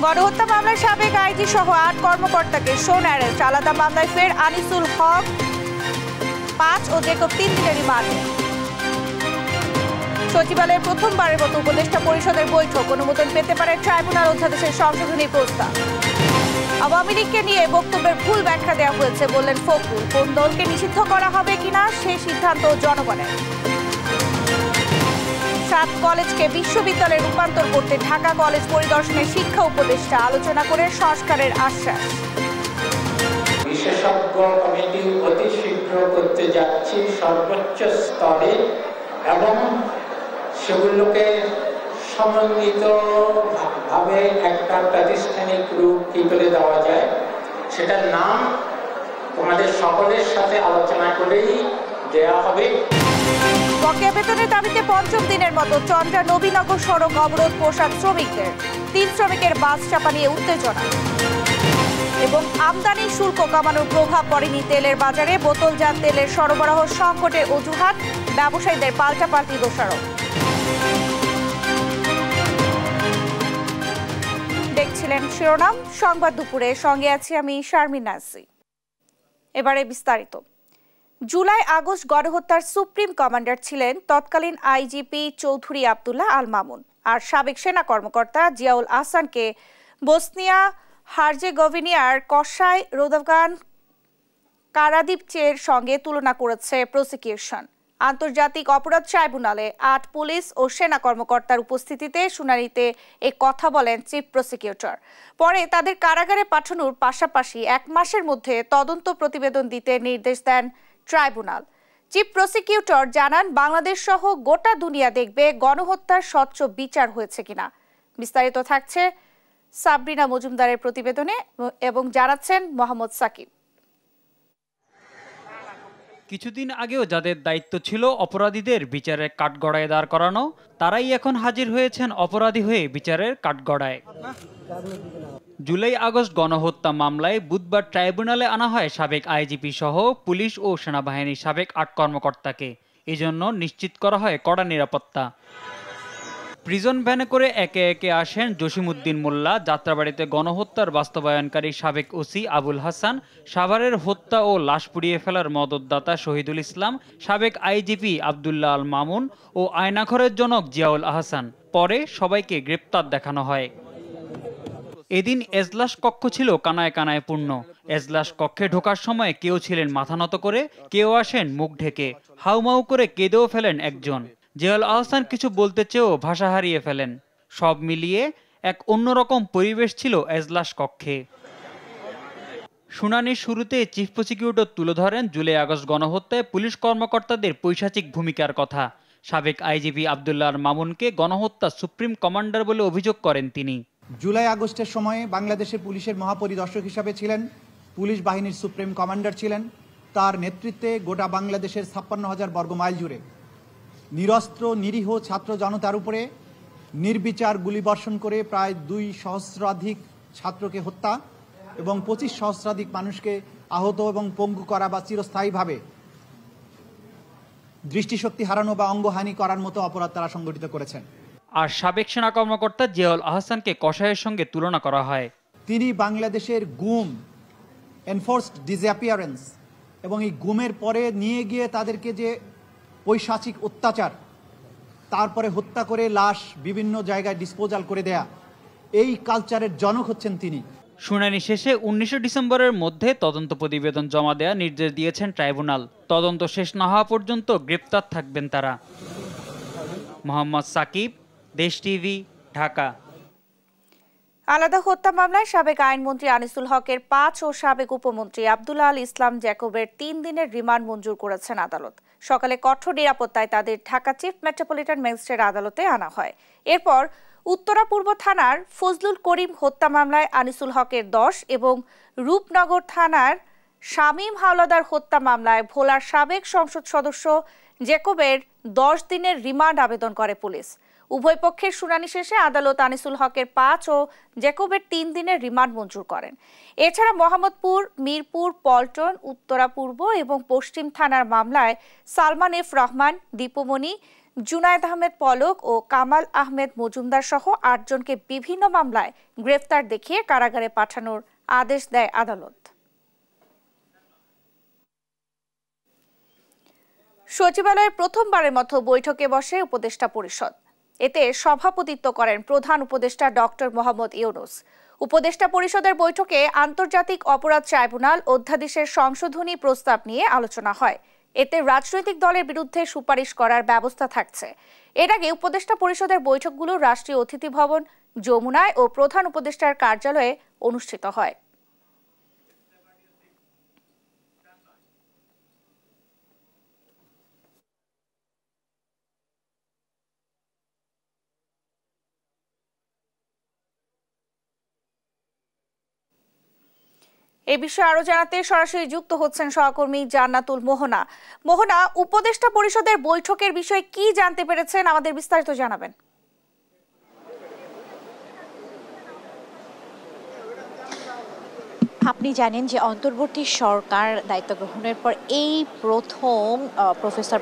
গণহত্যা মামলায় সাবেক আইজি সহ ৮ কর্মকর্তাকে শোন অ্যারেস্ট। আলাদা মামলায় ফের আনিসুল হক ৫ ও জেকব ৩ দিনের রিমান্ডে। সচিবালয়ে প্রথমবারের মতো উপদেষ্টা পরিষদের বৈঠক, অনুমোদন পেতে পারে ট্রাইব্যুনাল অধ্যাদেশের সংশোধনী প্রস্তাব। আওয়ামী লীগকে নিয়ে বক্তব্যের ভুল ব্যাখ্যা দেওয়া হয়েছে বললেন ফখরুল। কোন দলকে নিষিদ্ধ করা হবে কিনা সেই সিদ্ধান্ত জনগণের। ৭ কলেজকে বিশ্ববিদ্যালয়ে রূপান্তর করতে ঢাকা কলেজ পরিদর্শনের শিক্ষা উপদেষ্টা, আলোচনা করে সংস্কারের আশ্বাস। বিশেষজ্ঞ কমিটি অতি শীঘ্র করতে যাচ্ছি সর্বোচ্চ স্তরে এবং সেগুলোকে সমন্বিত ভাবে একটা প্রাতিষ্ঠানিক রূপ কি করে দেওয়া যায় সেটার নাম তোমাদের সকলের সাথে আলোচনা করেই দেওয়া হবে। বকেয়া বেতনের দাবিতে পঞ্চম দিনের মতো চন্দ্রা নবীনগর সড়ক অবরোধ পোশাক শ্রমিকদের। ৩ শ্রমিকের বাস চাপা নিয়ে উত্তেজনা। এবং আমদানি শুল্ক কমানোর প্রভাব পড়েনি তেলের বাজারে, বোতলজাত তেলের সরবরাহ সংকটের অজুহাত, ব্যবসায়ীদের পাল্টাপাল্টি দোষারোপ। দেখছিলেন শিরোনাম সংবাদ দুপুরে, সঙ্গে আছি আমি শারমিন নাসি। এবারে বিস্তারিত। জুলাই আগস্ট গণহত্যার সুপ্রিম কমান্ডার ছিলেন তৎকালীন আইজিপি চৌধুরী আব্দুল্লাহ আল মামুন, আর সাবেক সেনা কর্মকর্তা জিয়াউল আহসানকে বসনিয়া হার্জেগোভিনিয়ার কসাই রোদভান কারাদিপচের সঙ্গে তুলনা করেছে প্রসিকিউশন। আন্তর্জাতিক অপরাধ ট্রাইব্যুনালে ৮ পুলিশ ও সেনা কর্মকর্তার উপস্থিতিতে শুনানিতে এ কথা বলেন চিফ প্রসিকিউটর। পরে তাদের কারাগারে পাঠানোর পাশাপাশি ১ মাসের মধ্যে তদন্ত প্রতিবেদন দিতে নির্দেশ দেন ট্রাইব্যুনাল। চিফ প্রসিকিউটর জানান, বাংলাদেশ সহ গোটা দুনিয়া দেখবে গণহত্যার স্বচ্ছ বিচার হয়েছে কিনা। বিস্তারিত থাকছে সাবরিনা মজুমদারের প্রতিবেদনে এবং জানাচ্ছেন মোহাম্মদ সাকিব। কিছুদিন আগেও যাদের দায়িত্ব ছিল অপরাধীদের বিচারের কাঠগড়ায় দাঁড় করানো, তারাই এখন হাজির হয়েছেন অপরাধী হয়ে বিচারের কাঠগড়ায়। জুলাই আগস্ট গণহত্যা মামলায় বুধবার ট্রাইব্যুনালে আনা হয় সাবেক আইজিপি সহ পুলিশ ও সেনাবাহিনীর সাবেক ৮ কর্মকর্তাকে। এজন্য নিশ্চিত করা হয় কড়া নিরাপত্তা। প্রিজন ভ্যানে করে একে একে আসেন জসিমউদ্দিন মোল্লা, যাত্রাবাড়িতে গণহত্যার বাস্তবায়নকারী সাবেক ওসি আবুল হাসান, সাভারের হত্যা ও লাশ পুড়িয়ে ফেলার মদতদাতা শহীদুল ইসলাম, সাবেক আইজিপি আব্দুল্লাহ আল মামুন ও আয়নাঘরের জনক জিয়াউল আহসান। পরে সবাইকে গ্রেপ্তার দেখানো হয়। এদিন এজলাস কক্ষ ছিল কানায় কানায় পূর্ণ। এজলাস কক্ষে ঢোকার সময় কেউ ছিলেন মাথা নত করে, কেউ আসেন মুখ ঢেকে, হাউমাউ করে কেঁদেও ফেলেন একজন। জিয়াউল আহসান কিছু বলতে চেয়েও ভাষা হারিয়ে ফেলেন। সব মিলিয়ে এক অন্যরকম পরিবেশ ছিল এজলাস কক্ষে। শুনানির শুরুতে চিফ প্রসিকিউটর তুলে ধরেন জুলাই আগস্ট গণহত্যায় পুলিশ কর্মকর্তাদের পৈশাচিক ভূমিকার কথা। সাবেক আইজিপি আব্দুল্লাহ আল মামুনকে গণহত্যা সুপ্রিম কমান্ডার বলে অভিযোগ করেন তিনি। জুলাই আগস্টের সময়ে বাংলাদেশের পুলিশের মহাপরিদর্শক হিসাবে ছিলেন, পুলিশ বাহিনীর সুপ্রিম কমান্ডার ছিলেন। তার নেতৃত্বে গোটা বাংলাদেশের ৫৬,০০০ বর্গমাইল জুড়ে নিরস্ত্র নিরীহ ছাত্র জনতার উপরে নির্বিচার গুলিবর্ষণ করে প্রায় ২ সহস্রাধিক ছাত্রকে হত্যা এবং ২৫ সহস্রাধিক মানুষকে আহত এবং পঙ্গু করা বা চিরস্থায়ীভাবে দৃষ্টিশক্তি হারানো বা অঙ্গহানি করার মতো অপরাধ তারা সংগঠিত করেছেন। আর সাবেক সেনা কর্মকর্তা জিয়াউল আহসানকে কসাইয়ের সঙ্গে তুলনা করা হয়। তিনি বাংলাদেশের গুম, এনফোর্সড ডিসঅ্যাপিয়ারেন্স এবং এই গুমের পরে নিয়ে গিয়ে তাদেরকে যে পৈশাচিক অত্যাচার, তারপরে হত্যা করে লাশ বিভিন্ন জায়গায় ডিসপোজাল করে দেয়া, এই কালচারের জনক হচ্ছেন তিনি। শুনানি শেষে ১৯ ডিসেম্বরের মধ্যে তদন্ত প্রতিবেদন জমা দেওয়ার নির্দেশ দিয়েছেন ট্রাইব্যুনাল। তদন্ত শেষ না হওয়া পর্যন্ত গ্রেপ্তার থাকবেন তারা। মোহাম্মদ সাকিব, দেশ টিভি, ঢাকা। আলাদা হত্যা মামলায় সাবেক আইনমন্ত্রী আনিসুল হকের ৫ ও সাবেক উপমন্ত্রী আব্দুল্লাহ আল ইসলাম জ্যাকবের ৩ দিনের রিমান্ড মঞ্জুর করেছেন আদালত। সকালে কঠোর নিরাপত্তায় তাদের ঢাকা চিফ মেট্রোপলিটন ম্যাজিস্ট্রেট আদালতে আনা হয়। এরপর উত্তরা পূর্ব থানার ফজলুল করিম হত্যা মামলায় আনিসুল হকের ১০ এবং রূপনগর থানার শামীম হাওলাদার হত্যা মামলায় ভোলার সাবেক সংসদ সদস্য জ্যাকবের ১০ দিনের রিমান্ড আবেদন করে পুলিশ। উভয় পক্ষের শুনানি শেষে আদালত আনিসুল হকের ৫ ও জ্যাকবের ৩ দিনের রিমান্ড মঞ্জুর করেন। এছাড়া মোহাম্মদপুর, মিরপুর, পল্টন, উত্তরা পূর্ব এবং পশ্চিম থানার মামলায় সালমান এফ রহমান, দীপুমণি, জুনায়েদ আহমেদ পলক ও কামাল আহমেদ মজুমদার সহ ৮ জনকে বিভিন্ন মামলায় গ্রেফতার দেখিয়ে কারাগারে পাঠানোর আদেশ দেয় আদালত। সচিবালয়ের প্রথমবারের মতো বৈঠকে বসে উপদেষ্টা পরিষদ। এতে সভাপতিত্ব করেন প্রধান উপদেষ্টা ডক্টর মোহাম্মদ ইউনূস। উপদেষ্টা পরিষদের বৈঠকে আন্তর্জাতিক অপরাধ ট্রাইব্যুনাল অধ্যাদেশের সংশোধনী প্রস্তাব নিয়ে আলোচনা হয়। এতে রাজনৈতিক দলের বিরুদ্ধে সুপারিশ করার ব্যবস্থা থাকছে। এর আগে উপদেষ্টা পরিষদের বৈঠকগুলো রাষ্ট্রীয় অতিথি ভবন, যমুনায় ও প্রধান উপদেষ্টার কার্যালয়ে অনুষ্ঠিত হয়। এ বিষয়ে আরো জানাতে সরাসরি যুক্ত হচ্ছেন সহকর্মী জান্নাতুল মোহনা। মোহনা, উপদেষ্টা পরিষদের বৈঠকের বিষয়ে কি জানতে পেরেছেন, আমাদের বিস্তারিত জানাবেন। আপনি জানেন যে অন্তর্বর্তী সরকার দায়িত্ব গ্রহণের পর এই প্রথম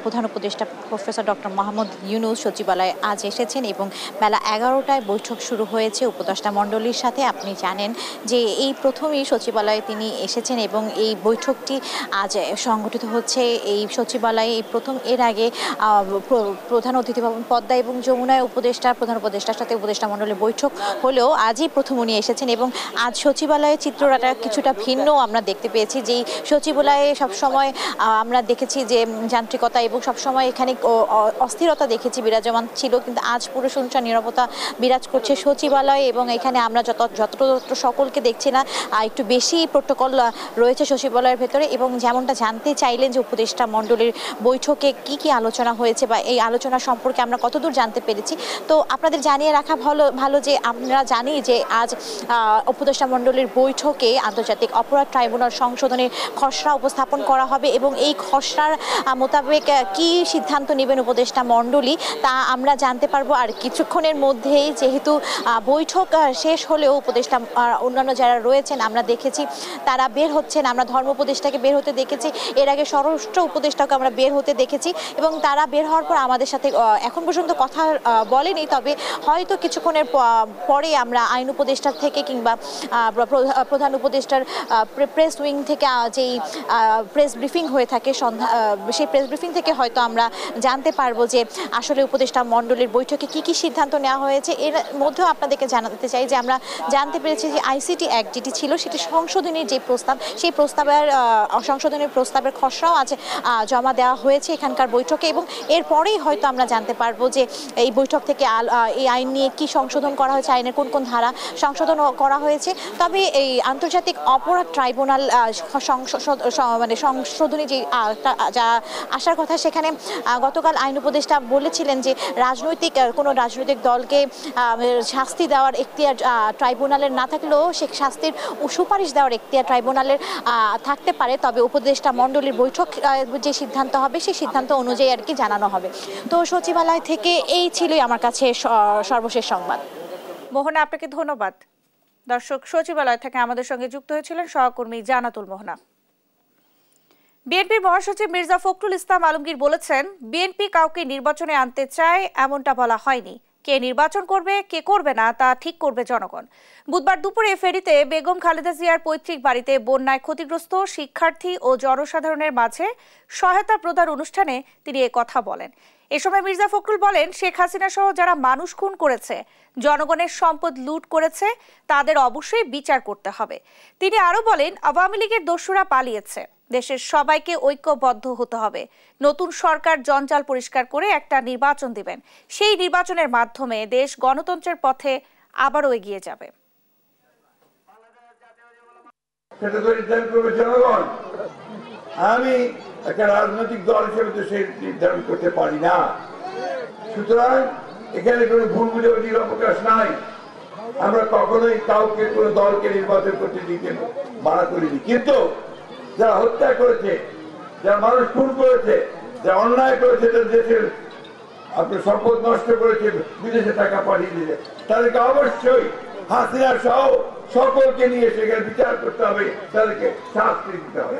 প্রধান উপদেষ্টা প্রফেসর ডক্টর মোহাম্মদ ইউনূস সচিবালয়ে আজ এসেছেন এবং বেলা 11টায় বৈঠক শুরু হয়েছে উপদেষ্টা মণ্ডলীর সাথে। আপনি জানেন যে এই প্রথমেই সচিবালয়ে তিনি এসেছেন এবং এই বৈঠকটি আজ সংগঠিত হচ্ছে এই সচিবালয়ে। এই প্রথম, এর আগে প্রধান অতিথি ভবন পদ্মা এবং যমুনায় প্রধান উপদেষ্টার সাথে উপদেষ্টা মণ্ডলীর বৈঠক হলেও আজই প্রথম উনি এসেছেন এবং আজ সচিবালয়ের চিত্রটা কিছুটা ভিন্ন আমরা দেখতে পেয়েছি। যেই সচিবালয়ে সবসময় আমরা দেখেছি যে যান্ত্রিকতা এবং সবসময় এখানে অস্থিরতা দেখেছি বিরাজমান ছিল, কিন্তু আজ পুরো সুনসান নিরাপত্তা বিরাজ করছে সচিবালয়ে এবং এখানে আমরা যত্রতত্র সকলকে দেখছি না, একটু বেশি প্রোটোকল রয়েছে সচিবালয়ের ভেতরে। এবং যেমনটা জানতে চাইলেন যে উপদেষ্টা মণ্ডলীর বৈঠকে কি কি আলোচনা হয়েছে বা এই আলোচনা সম্পর্কে আমরা কতদূর জানতে পেরেছি, তো আপনাদের জানিয়ে রাখা ভালো যে আমরা জানি যে আজ উপদেষ্টা মণ্ডলীর বৈঠকে আন্তর্জাতিক অপরাধ ট্রাইব্যুনাল সংশোধনের খসড়া উপস্থাপন করা হবে এবং এই খসড়ার মোতাবেক কি সিদ্ধান্ত নেবেন উপদেষ্টা মণ্ডলী তা আমরা জানতে পারবো। আর কিছুক্ষণের মধ্যেই যেহেতু বৈঠক শেষ হলেও উপদেষ্টা অন্যান্য যারা রয়েছেন আমরা দেখেছি তারা বের হচ্ছেন। আমরা ধর্ম উপদেষ্টাকে বের হতে দেখেছি, এর আগে স্বরাষ্ট্র উপদেষ্টাকে আমরা বের হতে দেখেছি এবং তারা বের হওয়ার পর আমাদের সাথে এখন পর্যন্ত কথা বলেনি, তবে হয়তো কিছুক্ষণের পরে আমরা আইন উপদেষ্টার থেকে কিংবা প্রধান উপদেষ্টার প্রেস উইং থেকে যেই প্রেস ব্রিফিং হয়ে থাকে সেই প্রেস ব্রিফিং থেকে হয়তো আমরা জানতে পারবো যে আসলে উপদেষ্টা মণ্ডলীর বৈঠকে কি কি সিদ্ধান্ত নেওয়া হয়েছে। এর মধ্যেও আপনাদেরকে জানাতে চাই যে আমরা জানতে পেরেছি যে আইসিটি অ্যাক্ট যেটি ছিল সেটি সংশোধনের যে প্রস্তাব, সেই সংশোধনের প্রস্তাবের খসড়াও আজ জমা দেওয়া হয়েছে এখানকার বৈঠকে এবং এরপরেই হয়তো আমরা জানতে পারবো যে এই বৈঠক থেকে এই আইন নিয়ে কি সংশোধন করা হয়েছে, আইনের কোন কোন ধারা সংশোধন করা হয়েছে। তবে এই আন্তর্জাতিক অপরাধ ট্রাইব্যুনাল সংশোধনী যে যা আসার কথা, সেখানে গতকাল আইন উপদেষ্টা বলেছিলেন যে কোনো রাজনৈতিক দলকে শাস্তি দেওয়ার এখতিয়ার ট্রাইব্যুনালের না থাকলেও সে শাস্তির সুপারিশ দেওয়ার এখতিয়ার ট্রাইব্যুনালের থাকতে পারে, তবে উপদেষ্টা মণ্ডলীর বৈঠক যে সিদ্ধান্ত হবে সেই সিদ্ধান্ত অনুযায়ী আর কি জানানো হবে। তো সচিবালয় থেকে এই ছিলই আমার কাছে সর্বশেষ সংবাদ। মোহনা, আপনাকে ধন্যবাদ। দর্শক, সচিবালয় থেকে আমাদের সঙ্গে যুক্ত হয়েছিলেন সহকর্মী জান্নাতুল মোহনা। বিএনপির মহাসচিব মির্জা ফখরুল ইসলাম আলমগীর বলেছেন, বিএনপি কাউকে নির্বাচনে আনতে চায় এমনটা বলা হয়নি। কে নির্বাচন করবে কে করবে না তা ঠিক করবে জনগণ। বুধবার দুপুরে ফেনীতে বেগম খালেদা জিয়ার পৈতৃক বাড়িতে বন্যায় ক্ষতিগ্রস্ত শিক্ষার্থী ও জনসাধারণের মাঝে সহায়তা প্রদান অনুষ্ঠানে তিনি এ কথা বলেন। এ সময় মির্জা ফখরুল বলেন, শেখ হাসিনা সহ যারা মানুষ খুন করেছে, জনগণের সম্পদ লুট করেছে, তাদের অবশ্যই বিচার করতে হবে। তিনি আরো বলেন, আওয়ামী লীগের দস্যুরা পালিয়েছে, দেশের সবাইকে ঐক্যবদ্ধ হতে হবে। নতুন সরকার জঞ্জাল পরিষ্কার করে একটা নির্বাচন দিবেন, সেই নির্বাচনের মাধ্যমে দেশ গণতন্ত্রের পথে আবারও এগিয়ে যাবে। আমি একটা রাজনৈতিক দল হিসেবে তো সেই নির্ধারণ করতে পারি না, সুতরাং এখানে কোনো ভুল বুঝাবুঝির অবকাশ নাই। আমরা কখনোই কাউকে কোনো দলকে নির্বাচন করতে দিতে মানা করিনি, কিন্তু যারা হত্যা করেছে, যারা মানুষ খুন করেছে, যারা অন্যায় করেছে, দেশের আপনার সম্পদ নষ্ট করেছে, বিদেশে টাকা পাঠিয়ে দিয়েছে, তাদেরকে অবশ্যই হাসিনা সহ সকলকে নিয়ে সেখানে বিচার করতে হবে, তাদেরকে শাস্তি দিতে হবে।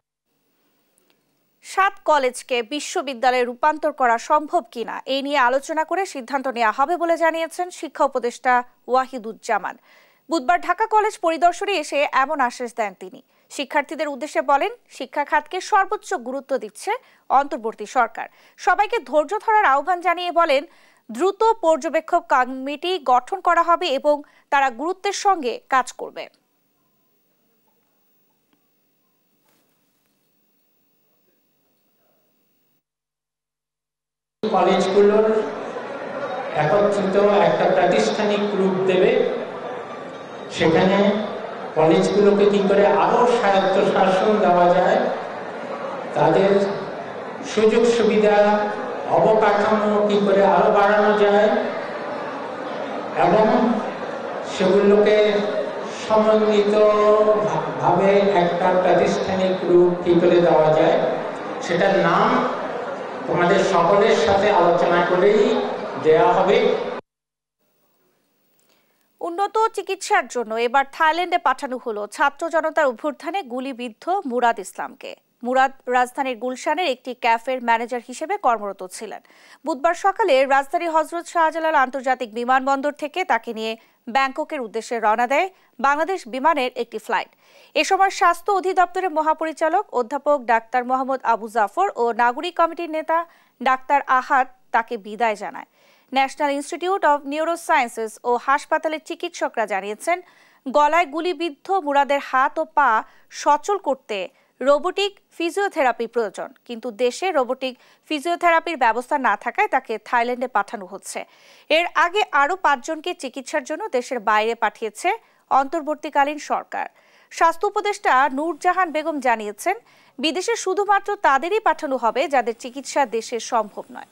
7 কলেজকে বিশ্ববিদ্যালয়ে রূপান্তর করা সম্ভব কিনা এই নিয়ে আলোচনা করে সিদ্ধান্ত নেওয়া হবে বলে জানিয়েছেন শিক্ষা উপদেষ্টা ওয়াহিদুজ্জামান। বুধবার ঢাকা কলেজ পরিদর্শনে এসে এমন আশ্বাস দেন তিনি। শিক্ষার্থীদের উদ্দেশ্যে বলেন, শিক্ষা খাতকে সর্বোচ্চ গুরুত্ব দিচ্ছে অন্তর্বর্তী সরকার। সবাইকে ধৈর্য ধরার আহ্বান জানিয়ে বলেন, দ্রুত পর্যবেক্ষক কমিটি গঠন করা হবে এবং তারা গুরুত্বের সঙ্গে কাজ করবে। কলেজগুলোর একত্রিত একটা প্রাতিষ্ঠানিক রূপ দেবে, সেখানে কলেজগুলোকে কি করে আরো স্বায়ত্তশাসন দেওয়া যায়, তাদের সুযোগ সুবিধা অবকাঠামো কি করে আরো বাড়ানো যায় এবং সেগুলোকে সমন্বিত ভাবে একটা প্রাতিষ্ঠানিক রূপ কি করে দেওয়া যায়, সেটার নাম তোমাদের সকলের সাথে আলোচনা করেই দেয়া হবে। উন্নত চিকিৎসার জন্য এবার থাইল্যান্ডে পাঠানো হলো ছাত্র জনতার অভ্যুত্থানে গুলিবিদ্ধ মুরাদ ইসলামকে। মুরাদ রাজধানীর গুলশানের একটি ক্যাফের ম্যানেজার হিসেবে কর্মরত ছিলেন। বুধবার সকালে রাজধানীর হযরত শাহজালাল আন্তর্জাতিক বিমানবন্দর থেকে তাকে নিয়ে ব্যাংককের উদ্দেশ্যে রওনা দেয় বাংলাদেশ বিমানের একটি ফ্লাইট। এ সময় স্বাস্থ্য অধিদপ্তরের মহাপরিচালক অধ্যাপক ডাক্তার মোহাম্মদ আবু জাফর ও নাগরিক কমিটির নেতা ডাক্তার আহাদ তাকে বিদায় জানায়। ন্যাশনাল ইনস্টিটিউট অব নিউরোসায়েন্সেস ও হাসপাতালের চিকিৎসকরা জানিয়েছেন, গলায় গুলিবিদ্ধ মুরাদের হাত ও পা সচল করতে রোবোটিক ফিজিওথেরাপি প্রয়োজন, কিন্তু দেশে রোবোটিক ফিজিওথেরাপির ব্যবস্থা না থাকায় তাকে থাইল্যান্ডে পাঠানো হচ্ছে। এর আগে আরও 5 জনকে চিকিৎসার জন্য দেশের বাইরে পাঠিয়েছে অন্তর্বর্তীকালীন সরকার। স্বাস্থ্য উপদেষ্টা নূরজাহান বেগম জানিয়েছেন, বিদেশে শুধুমাত্র তাদেরই পাঠানো হবে যাদের চিকিৎসা দেশে সম্ভব নয়।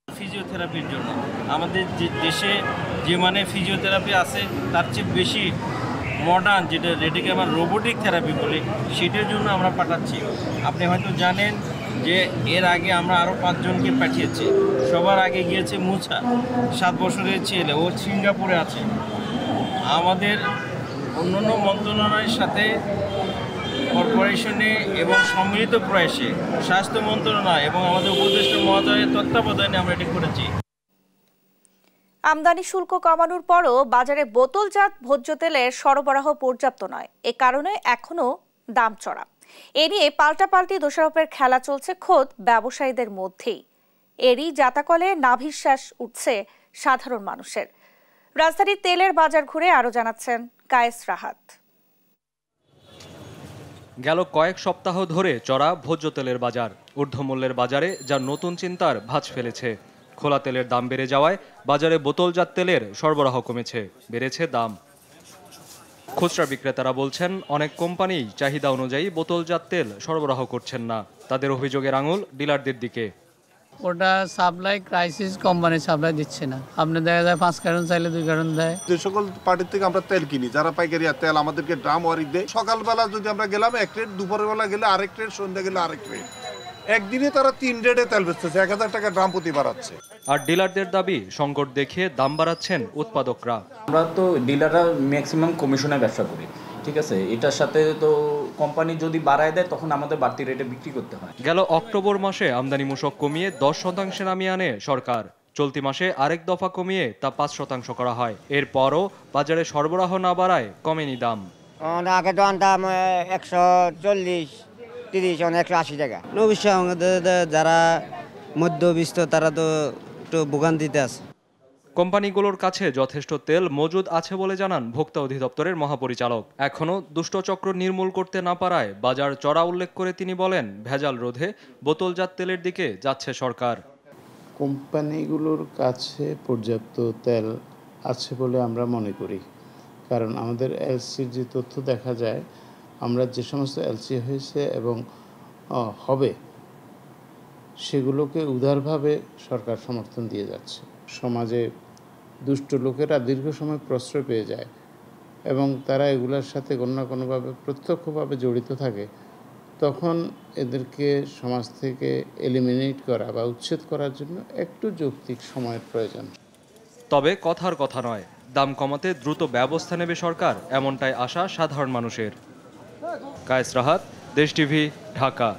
ফিজিওথেরাপির জন্য আমাদের দেশে যে মানে ফিজিওথেরাপি আছে তার চেয়ে বেশি মডার্ন, যেটাকে আমরা রোবোটিক থেরাপি বলি, সেটার জন্য আমরা পাঠাচ্ছি। আপনি হয়তো জানেন যে এর আগে আমরা আরও 5 জনকে পাঠিয়েছি। সবার আগে গিয়েছে মুছা, 7 বছরের ছেলে, ও সিঙ্গাপুরে আছে। আমাদের অন্যান্য মন্ত্রণালয়ের সাথে কর্পোরেশনে এবং সম্মিলিত প্রয়াসে স্বাস্থ্য মন্ত্রণালয় এবং আমাদের উপদেষ্টা মহোদয়ের তত্ত্বাবধানে আমরা এটি করেছি। আমদানি শুল্ক কমানোর পরও বাজারে বোতলজাত ভোজ্য তেলের সরবরাহ পর্যাপ্ত নয়। এ কারণে এখনো দাম চড়া। এ নিয়ে পাল্টাপাল্টি দোষারোপের খেলা চলছে খোদ ব্যবসায়ীদের মধ্যেই। এরই জাতাকলে নাভিশ্বাস উঠছে সাধারণ মানুষের। রাজধানীর তেলের বাজার ঘুরে আরো জানাচ্ছেন কায়েস রাহাত। গেল কয়েক সপ্তাহ ধরে চড়া ভোজ্য তেলের বাজার। ঊর্ধ্বমূল্যের বাজারে যা নতুন চিন্তার ভাঁজ ফেলেছে। খোলা তেলের দাম বেড়ে যাওয়ায় বাজারে বোতলজাত তেলের সরবরাহ কমেছে, বেড়েছে দাম। খুচরা বিক্রেতারা বলছেন, অনেক কোম্পানি চাহিদা অনুযায়ী বোতলজাত তেল সরবরাহ করছেন না। তাদের অভিযোগের আঙুল ডিলারদের দিকে। ওটা সাপ্লাই ক্রাইসিস, কোম্পানি সাপ্লাই দিচ্ছে না। আপনি দেখা যায় 5 কার্টন চাইলে 2 কার্টন দেয়। যে সকল পার্টির থেকে আমরা তেল কিনি, যারা পাইকারি তেল আমাদেরকে ড্রাম ওয়ারি দেয়। সকালবেলা যদি আমরা গেলাম 1 রেট, দুপুরের বেলা গেলে আরেক রেট, সন্ধ্যা গেলে আরেক রেট। একদিনে তারা 3 রেটে তেল বেচতেছে, 1000 টাকা ড্রাম প্রতি বাড়াচ্ছে। আর ডিলারদের দাবি, সংকট দেখিয়ে দাম বাড়াচ্ছেন উৎপাদকরা। আমরা তো ডিলাররা ম্যাক্সিমাম কমিশনে ব্যবসা করি, ঠিক আছে। এটার সাথে তো কোম্পানি যদি বাড়ায় দেয় তখন আমাদের বাড়তি রেটে বিক্রি করতে হয়। গেল অক্টোবর মাসে আমদানি মূসক কমিয়ে 10% নামিয়ে আনে সরকার। চলতি মাসে আরেক দফা কমিয়ে তা 5% করা হয়। এরপরও বাজারে সরবরাহ না বাড়ায় কমেনি দাম। আগে তো আনতাম 140, 30, 180 টাকা। যারা মধ্যবিত্ত তারা তো একটু ভোগান্তিতে আছে। কোম্পানিগুলোর কাছে যথেষ্ট তেল মজুদ আছে বলে জানান ভোক্তা অধিদপ্তরের মহাপরিচালক। এখনও দুষ্টচক্র নির্মূল করতে না পারায় বাজার চড়া উল্লেখ করে তিনি বলেন, ভেজাল রোধে বোতলজাত তেলের দিকে যাচ্ছে সরকার। কোম্পানিগুলোর কাছে পর্যাপ্ত তেল আছে বলে আমরা মনে করি, কারণ আমাদের এলসির যে তথ্য দেখা যায়, আমরা যে সমস্ত এলসি হয়েছে এবং হবে সেগুলোকে উদারভাবে সরকার সমর্থন দিয়ে যাচ্ছে। সমাজে দুষ্ট লোকেরা দীর্ঘ সময় প্রশ্রয় পেয়ে যায় এবং তারা এগুলোর সাথে কোনো না কোনোভাবে প্রত্যক্ষভাবে জড়িত থাকে, তখন এদেরকে সমাজ থেকে এলিমিনেট করা বা উচ্ছেদ করার জন্য একটু যৌক্তিক সময়ের প্রয়োজন। তবে কথার কথা নয়, দাম কমাতে দ্রুত ব্যবস্থা নেবে সরকার, এমনটাই আশা সাধারণ মানুষের। কায়েস রাহাত, দেশ টিভি, ঢাকা।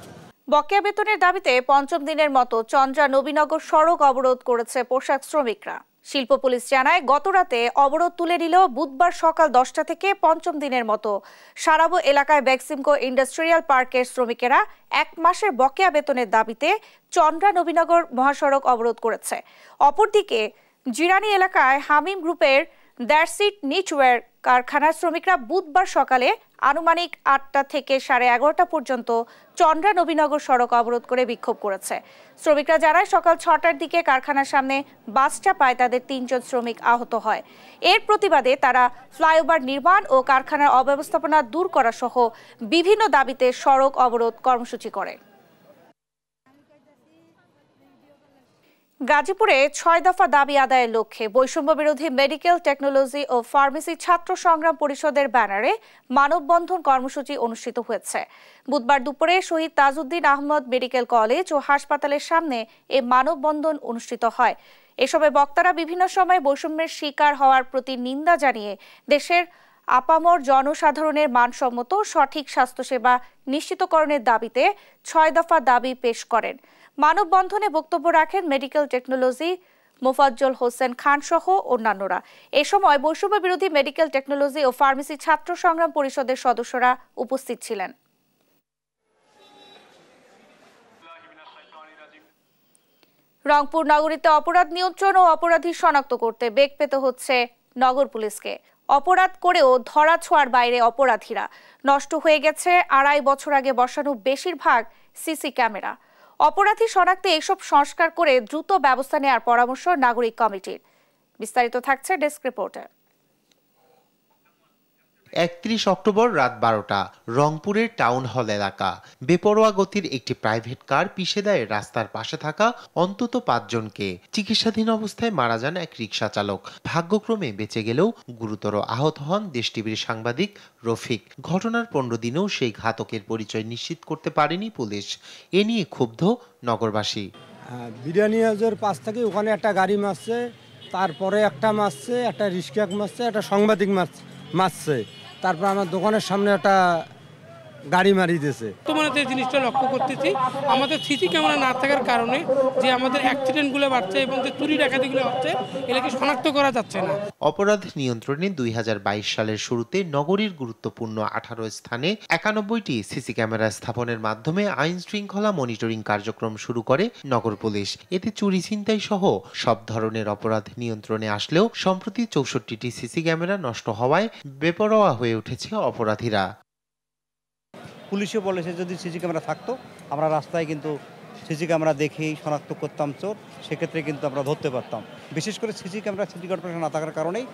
বকেয়া বেতনের দাবিতে পঞ্চম দিনের মতো চন্দ্রা নবীনগর সড়ক অবরোধ করেছে পোশাক শ্রমিকরা। শিল্প পুলিশ জানায়, গতরাতে অবরোধ তুলে নিল বুধবার সকাল 10টা থেকে পঞ্চম দিনের মতো সারাবো এলাকায় বেক্সিমকো ইন্ডাস্ট্রিয়াল পার্কের শ্রমিকেরা 1 মাসের বকেয়া বেতনের দাবিতে চন্দ্রা নবীনগর মহাসড়ক অবরোধ করেছে। অপরদিকে জিরানি এলাকায় হামিম গ্রুপের দ্যারসিট নিচওয়্যার কারখানার শ্রমিকরা বুধবার সকালে আনুমানিক 8টা থেকে 11:30 পর্যন্ত চন্দ্রা নবীনগর সড়ক অবরোধ করে বিক্ষোভ করেছে। শ্রমিকরা জানায়, সকাল 6টার দিকে কারখানার সামনে বাস চাপায় তাদের 3 জন শ্রমিক আহত হয়। এর প্রতিবাদে তারা ফ্লাইওভার নির্মাণ ও কারখানার অব্যবস্থাপনা দূর করা সহ বিভিন্ন দাবিতে সড়ক অবরোধ কর্মসূচি করে। গাজীপুরে 6 দফা দাবি আদায়ের লক্ষ্যে বৈষম্য বিরোধী মেডিকেল টেকনোলজি ও ফার্মেসি ছাত্র সংগ্রাম পরিষদের ব্যানারে মানববন্ধন কর্মসূচি অনুষ্ঠিত হয়েছে। বুধবার দুপুরে শহীদ তাজউদ্দিন আহমদ মেডিকেল কলেজ ও হাসপাতালের সামনে এই মানববন্ধন অনুষ্ঠিত হয়। এ সময় বক্তারা বিভিন্ন সময় বৈষম্যের শিকার হওয়ার প্রতি নিন্দা জানিয়ে দেশের আপামর জনসাধারণের মানসম্মত সঠিক স্বাস্থ্যসেবা নিশ্চিতকরণের দাবিতে 6 দফা দাবি পেশ করেন। মানববন্ধনে বক্তব্য রাখেন মেডিকেল টেকনোলজি মোফাজ্জল হোসেন খান সহ অন্যান্যরা। এ সময় বৈষম্য বিরোধী মেডিকেল টেকনোলজি ও ফার্মেসি ছাত্র সংগ্রাম পরিষদের সদস্যরা উপস্থিত ছিলেন। রংপুর নগরীতে অপরাধ নিয়ন্ত্রণ ও অপরাধী শনাক্ত করতে বেগ পেতে হচ্ছে নগর পুলিশকে। অপরাধ করেও ধরা ছোঁয়ার বাইরে অপরাধীরা। নষ্ট হয়ে গেছে 2.5 বছর আগে বসানো বেশিরভাগ সিসি ক্যামেরা। অপরাধী শনাক্তে এসব সংস্কার করে দ্রুত ব্যবস্থা নেওয়ার পরামর্শ নাগরিক কমিটির। বিস্তারিত থাকছে ডেস্ক রিপোর্টে। 31 অক্টোবর রাত 12টা, রংপুরের টাউন হল এলাকা। বেপরোয়া গতির একটি প্রাইভেট কার পিষে দেয় রাস্তার পাশে থাকা অন্তত 5 জনকে। চিকিৎসাধীন অবস্থায় মারা যান এক রিকশা চালক। ভাগ্যক্রমে বেঁচে গেলেও গুরুতর আহত হন দেশ টিভির সাংবাদিক রফিক। ঘটনার 15 দিনেও সেই ঘাতকের পরিচয় নিশ্চিত করতে পারেনি পুলিশ। এ নিয়ে ক্ষুব্ধ নগরবাসী। বিরিয়ানি হাউসের পাশ থেকে ওখানে একটা গাড়ি মারছে, তারপরে একটা মারছে, একটা রিক্সা মারছে, একটা সাংবাদিক মারছে, তারপর আমার দোকানের সামনে একটা গাড়ি মারি দিয়েছে। বর্তমানে যে জিনিসটা লক্ষ্য করতেছি, আমাদের সিসি ক্যামেরা না থাকার কারণে যে আমাদের অ্যাক্সিডেন্টগুলো বাড়ছে এবং যে চুরি ডাকাতিগুলো হচ্ছে, এটাকে শনাক্ত করা যাচ্ছে না। অপরাধ নিয়ন্ত্রণে 2022 সালের শুরুতে নগরীর গুরুত্বপূর্ণ 18 স্থানে 91টি সিসি ক্যামেরা স্থাপনের মাধ্যমে আইন শৃঙ্খলা মনিটরিং কার্যক্রম শুরু করে নগর পুলিশ। এতে চুরি ছিনতাই সহ সব ধরনের অপরাধ নিয়ন্ত্রণে আসলেও সম্প্রতি 64টি সিসি ক্যামেরা নষ্ট হওয়ায় বেপরোয়া হয়ে উঠেছে অপরাধীরা। পুলিশও বলেছে যদি সিসি ক্যামেরা থাকতো আমরা রাস্তায় কিন্তু সিসি ক্যামেরা দেখেই শনাক্ত করতাম চোর, সেক্ষেত্রে কিন্তু আমরা ধরতে পারতাম। বিশেষ করে সিসি ক্যামেরা সিটি কর্পোরেশন না থাকার কারণেই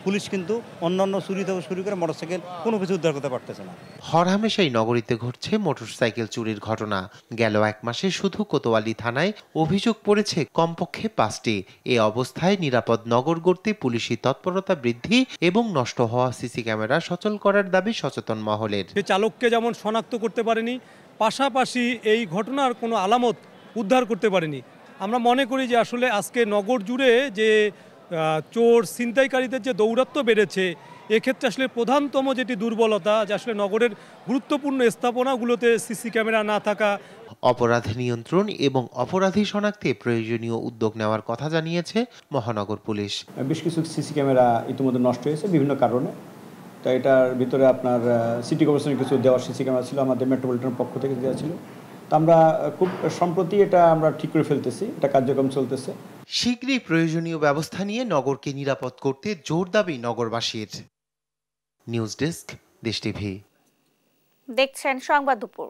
পুলিশ কিন্তু অন্যান্য চুরি থেকে শুরু করে মোটরসাইকেল কোনো কিছু উদ্ধার করতে পারতেছে না। হরহামেশাই নগরীতে ঘটছে মোটরসাইকেল চুরির ঘটনা। গেল 1 মাসে শুধু কোতোয়ালি থানায় অভিযোগ পড়েছে কমপক্ষে 5টি। এ অবস্থায় নিরাপদ নগর গড়তে পুলিশি তৎপরতা বৃদ্ধি এবং নষ্ট হওয়া সিসি ক্যামেরা সচল করার দাবি সচেতন মহলের। চালককে যেমন শনাক্ত করতে পারেনি, পাশাপাশি এই ঘটনার কোনো আলামত উদ্ধার করতে পারেনি। আমরা মনে করি যে আসলে আজকে নগর জুড়ে যে চোর ছিনতাইকারীদের যে দৌরাত্ম্য বেড়েছে, এক্ষেত্রে আসলে প্রধানতম যেটি দুর্বলতা যে আসলে নগরের গুরুত্বপূর্ণ স্থাপনাগুলোতে সিসি ক্যামেরা না থাকা। অপরাধ নিয়ন্ত্রণ এবং অপরাধী শনাক্তে প্রয়োজনীয় উদ্যোগ নেওয়ার কথা জানিয়েছে মহানগর পুলিশ। বেশ কিছু সিসি ক্যামেরা ইতিমধ্যে নষ্ট হয়েছে বিভিন্ন কারণে। তো এটার ভিতরে আপনার সিটি কর্পোরেশনের কিছু দেওয়া সিসি ক্যামেরা ছিল, আমাদের মেট্রোপলিটনের পক্ষ থেকে দেওয়া ছিল। তো আমরা খুব সম্প্রতি এটা আমরা ঠিক করে ফেলতেছি, এটা কার্যক্রম চলতেছে। শীঘ্রই প্রয়োজনীয় ব্যবস্থা নিয়ে নগরকে নিরাপদ করতে জোর দাবি নগরবাসীর। নিউজ ডেস্ক, দেশ টিভি। দেখছেন সংবাদ দুপুর।